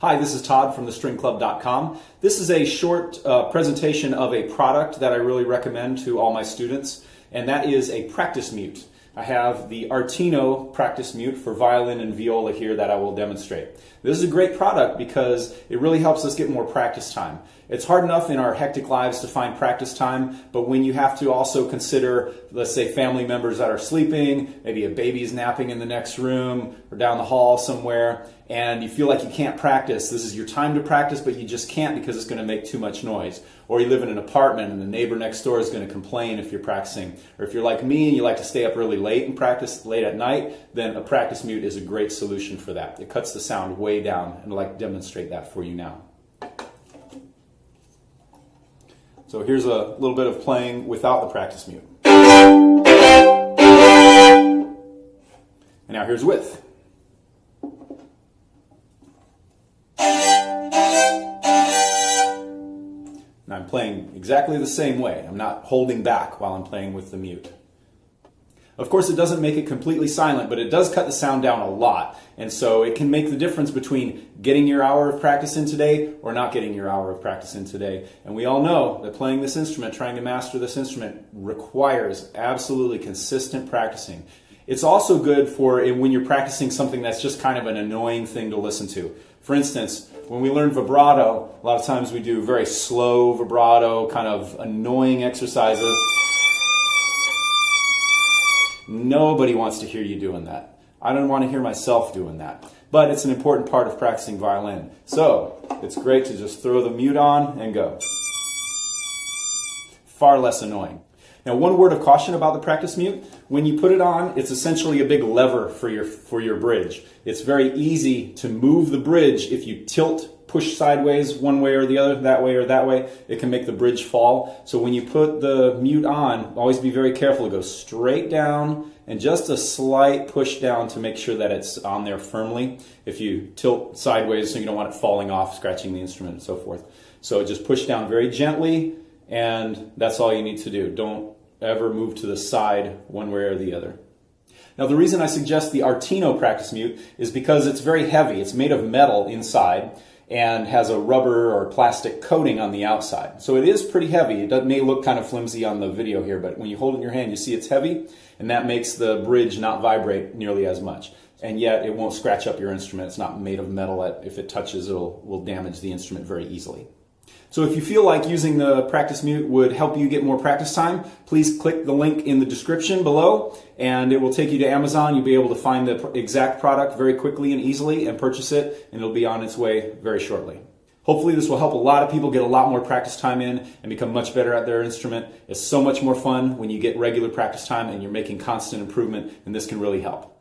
Hi, this is Todd from thestringclub.com. This is a short presentation of a product that I really recommend to all my students, and that is a practice mute. I have the Artino practice mute for violin and viola here that I will demonstrate. This is a great product because it really helps us get more practice time. It's hard enough in our hectic lives to find practice time, but when you have to also consider, let's say, family members that are sleeping, maybe a baby's napping in the next room or down the hall somewhere, and you feel like you can't practice. This is your time to practice, but you just can't because it's going to make too much noise. Or you live in an apartment and the neighbor next door is going to complain if you're practicing. Or if you're like me and you like to stay up really late and practice late at night, then a practice mute is a great solution for that. It cuts the sound way down, and I'd like to demonstrate that for you now. So here's a little bit of playing without the practice mute. And now here's with. And I'm playing exactly the same way. I'm not holding back while I'm playing with the mute. Of course, it doesn't make it completely silent, but it does cut the sound down a lot. And so it can make the difference between getting your hour of practice in today or not getting your hour of practice in today. And we all know that playing this instrument, trying to master this instrument, requires absolutely consistent practicing. It's also good for when you're practicing something that's just kind of an annoying thing to listen to. For instance, when we learn vibrato, a lot of times we do very slow vibrato, kind of annoying exercises. Nobody wants to hear you doing that. I don't want to hear myself doing that. But it's an important part of practicing violin. So it's great to just throw the mute on and go. Far less annoying. Now, one word of caution about the practice mute. When you put it on, it's essentially a big lever for your bridge. It's very easy to move the bridge if you push sideways one way or the other, that way or that way. It can make the bridge fall. So when you put the mute on, always be very careful. It goes straight down and just a slight push down to make sure that it's on there firmly. If you tilt sideways, so you don't want it falling off, scratching the instrument and so forth. So just push down very gently, and that's all you need to do. Don't ever move to the side one way or the other. Now, the reason I suggest the Artino practice mute is because it's very heavy. It's made of metal inside and has a rubber or plastic coating on the outside. So it is pretty heavy. It may look kind of flimsy on the video here, but when you hold it in your hand, you see it's heavy, and that makes the bridge not vibrate nearly as much. And yet it won't scratch up your instrument. It's not made of metal that if it touches, it will damage the instrument very easily. So if you feel like using the practice mute would help you get more practice time, please click the link in the description below, and it will take you to Amazon. You'll be able to find the exact product very quickly and easily and purchase it, and it'll be on its way very shortly. Hopefully this will help a lot of people get a lot more practice time in and become much better at their instrument. It's so much more fun when you get regular practice time and you're making constant improvement, and this can really help.